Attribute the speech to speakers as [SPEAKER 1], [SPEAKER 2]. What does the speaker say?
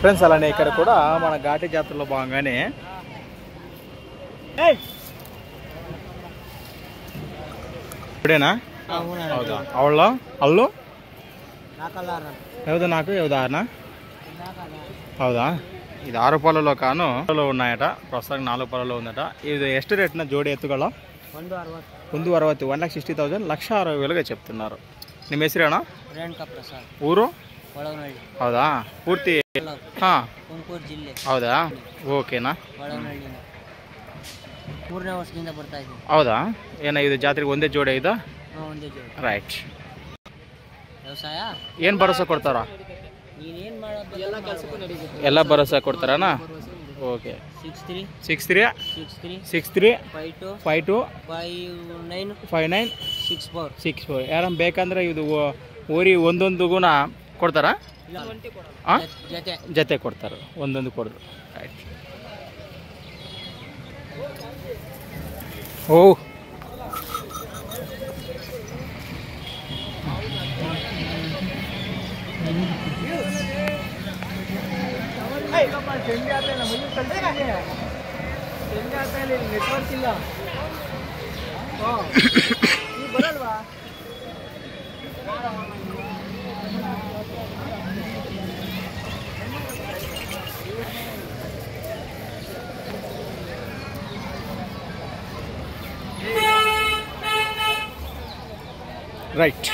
[SPEAKER 1] friends అలానే ఇక్కడ కూడా మన ఘాటి జాతరలో భాగంగానే ಇಪ್ಪಡೇನಾ ಹೌದಾ ಅವಳ ಅಲ್ಲು ಯಾವುದು ನಾಲ್ಕು ಯಾವುದು ಆರನ ಹೌದಾ ಇದು 6 ಪಾలలో ಕಾನು ఉన్నాయట ప్రస్తుతానికి 4 పాలలో ఉందట ఇది ಎಷ್ಟು రేట్ನ జోడి ఎత్తుಗಳ 160 1,60,000 1,60,000గా చెప్తున్నారు ನಿಮ್ಮ ಹೆಸರೇನ
[SPEAKER 2] ರೇಣುಕಾ ಪ್ರಸಾದ್
[SPEAKER 1] ಊರು
[SPEAKER 2] ಒಳವನಹಳ್ಳಿ
[SPEAKER 1] ಹೌದಾ ಪೂರ್ತಿ ಹಾ
[SPEAKER 2] ತುಮಕೂರು ಜಿಲ್ಲೆ
[SPEAKER 1] ಹೌದಾ ಓಕೆನಾ
[SPEAKER 2] ಒಳವನಹಳ್ಳಿ 3ನೇ ವರ್ಷದಿಂದ ಬರ್ತಾ ಇದ್ದೀವಿ
[SPEAKER 1] ಹೌದಾ ಏನ ಇದು ಜಾತ್ರೆಗೆ ಒಂದೇ ಜೋಡಿ ಇದು
[SPEAKER 2] ಒಂದೇ ಜೋಡಿ
[SPEAKER 1] ರೈಟ್
[SPEAKER 2] ವ್ಯವಸಾಯ
[SPEAKER 1] ಏನು ಭರೋಸೆ ಕೊಡ್ತಾರ
[SPEAKER 2] ನೀನೇನು ಮಾಡೋದು ಎಲ್ಲ ಕೆಲಸಕ್ಕೂ ನಡೀತದೆ
[SPEAKER 1] ಎಲ್ಲ ಭರೋಸೆ ಕೊಡ್ತಾರನಾ ಓಕೆ
[SPEAKER 2] 63
[SPEAKER 1] 63
[SPEAKER 2] 63
[SPEAKER 1] 63
[SPEAKER 2] 52
[SPEAKER 1] 52
[SPEAKER 2] 59
[SPEAKER 1] 59
[SPEAKER 2] 64
[SPEAKER 1] 64 ಯಾರನ್ನ ಬೇಕಂದ್ರೆ ಇದು ಓರಿ ಒಂದೊಂದುಗುಣ ಕೊಡ್ತಾರಾ
[SPEAKER 2] ಜೊತೆ
[SPEAKER 1] ಜೊತೆ ಕೊಡ್ತಾರೆ ಒಂದೊಂದು ಕೊಡ್ರು ರೈಟ್ ಓ
[SPEAKER 2] ನೆಟ್ವರ್ಕ್ ಇಲ್ಲ ಬರಲ್ವಾ
[SPEAKER 1] ರೈಟ್